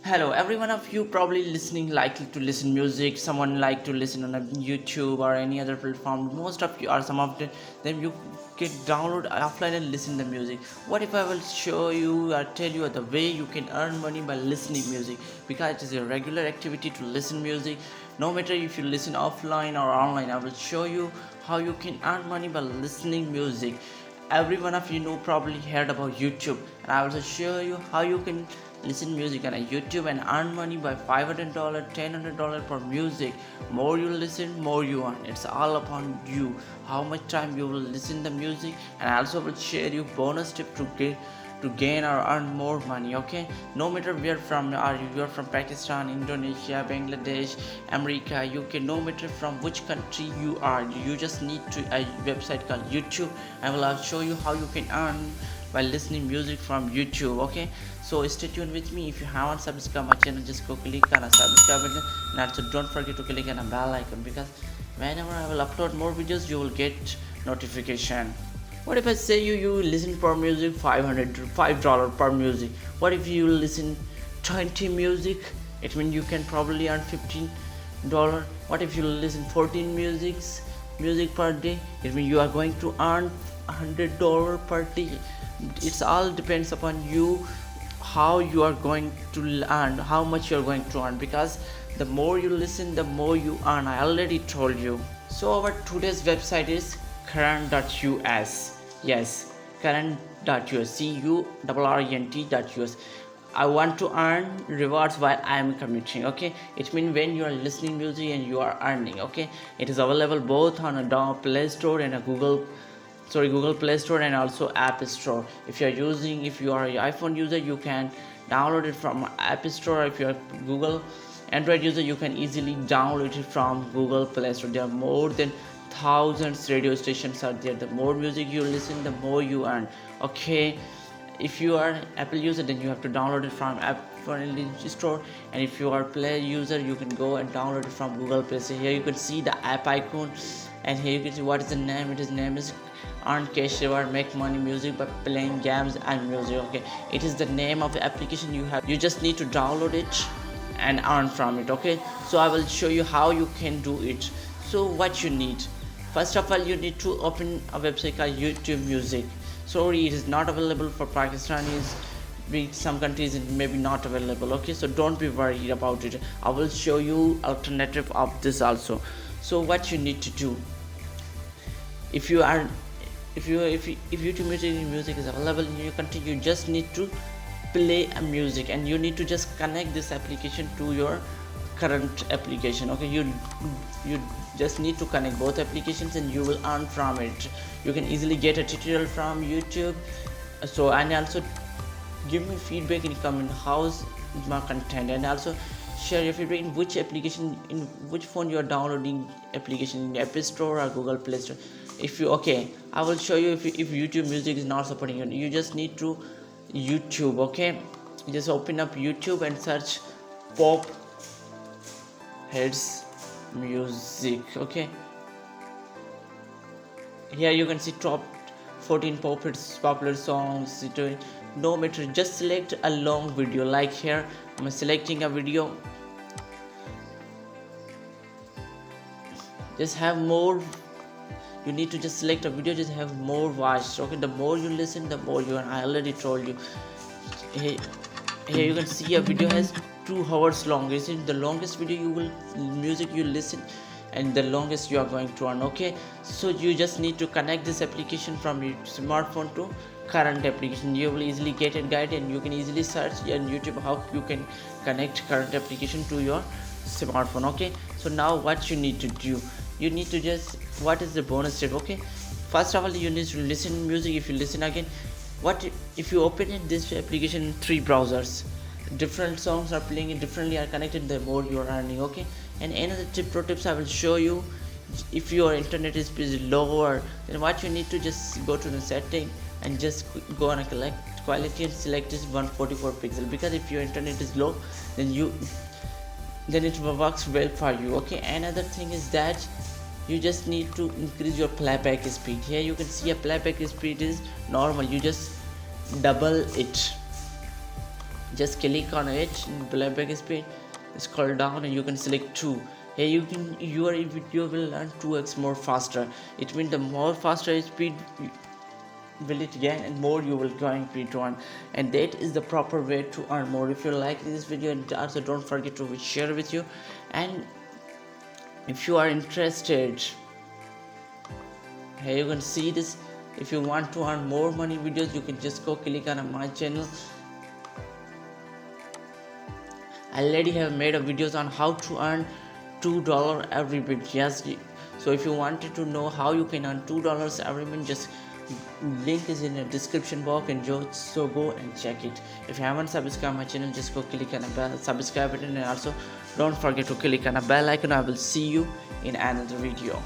Hello, every one of you probably listening likely to listen music. Someone like to listen on a YouTube or any other platform. Most of you or some of them you can download offline and listen the music. What if I will show you or tell you the way you can earn money by listening music? Because it is a regular activity to listen music. No matter if you listen offline or online, I will show you how you can earn money by listening music. Every one of you know probably heard about YouTube, and I will also show you how you can listen music on a YouTube and earn money by $500, $1,000 per music. More you listen, more you earn. It's all upon you. How much time you will listen the music, and I also will share you bonus tip to gain or earn more money. Okay, no matter where from are you're from Pakistan, Indonesia, Bangladesh, America, UK, no matter from which country you are, you just need to a website called YouTube. I will show you how you can earn by listening music from YouTube. Okay, so stay tuned with me. If you haven't subscribed my channel, just go click on a subscribe button, and also don't forget to click on a bell icon, because whenever I will upload more videos you will get notification. What if I say you listen per music $5 per music? What if you listen 20 music? It means you can probably earn $15. What if you listen 14 music per day? It means you are going to earn $100 per day. It's all depends upon you how you are going to earn, how much you are going to earn, because the more you listen the more you earn. I already told you. So our today's website is current.us. Yes, current.us, current.us. I want to earn rewards while I am commuting. Okay, it means when you are listening music and you are earning. Okay, it is available both on a Play Store and a Google Play Store, and also App Store. If you are an iPhone user, you can download it from App Store. If you are Google Android user, you can easily download it from Google Play Store. There are more than thousands radio stations out there. The more music you listen, the more you earn. Okay, if you are Apple user, then you have to download it from App Store, and if you are Play user, you can go and download it from Google Play. So here you can see the app icon, and here you can see what is the name. Its name is Earn Cash Reward, Make Money Music by Playing Games and Music. Okay, it is the name of the application. You just need to download it and earn from it. Okay, so I will show you how you can do it. So what you need, first of all, you need to open a website called YouTube Music. Sorry, it is not available for Pakistanis. Some countries it may be not available. Okay, so don't be worried about it. I will show you alternative of this also. So what you need to do, if YouTube music is available in your country, you just need to play a music, and you need to just connect this application to your current application. Okay, you just need to connect both applications and you will earn from it. You can easily get a tutorial from YouTube. So, and also give me feedback in comment how's my content, and also share your feedback in which application, in which phone you are downloading application, in App Store or Google Play Store. If you okay, I will show you if YouTube music is not supporting you. You just need to YouTube. Okay, you just open up YouTube and search pop heads music. Okay, here you can see top 14 pop hits, popular songs. No matter, just select a long video. Like here I'm selecting a video, just have more. You need to just select a video, just have more watched. Okay, the more you listen the more you earn. I already told you. Here you can see a video has 2 hours long. This is the longest video music you listen, and the longest you are going to earn. Okay, so you just need to connect this application from your smartphone to current application. You will easily get a guide, and you can easily search on YouTube how you can connect current application to your smartphone. Okay, so now what you need to do, you need to just, what is the bonus tip? Okay, first of all, you need to listen music. If you listen again, what if you open it this application in 3 browsers, different songs are playing, differently are connected, the more you are earning. Okay, and another pro tips I will show you. If your internet is lower, then what you need to just go to the setting and just go on a quality and select this 144 pixel, because if your internet is low, then it works well for you. Okay, another thing is that you just need to increase your playback speed. Here you can see a playback speed is normal, you just double it. Just click on it, playback speed, scroll down and you can select 2. Here your video will learn 2x more faster. It means the more faster speed will it gain and more you will going to earn, and that is the proper way to earn more. If you like this video, and also don't forget to share with you, and if you are interested, here you can see this. If you want to earn more money videos, you can just go click on my channel. I already have made a videos on how to earn $2 every minute. Yes, so if you wanted to know how you can earn $2 every minute, just link is in the description box and just so go and check it. If you haven't subscribed my channel, just go click on the bell subscribe button, and also don't forget to click on the bell icon. I will see you in another video.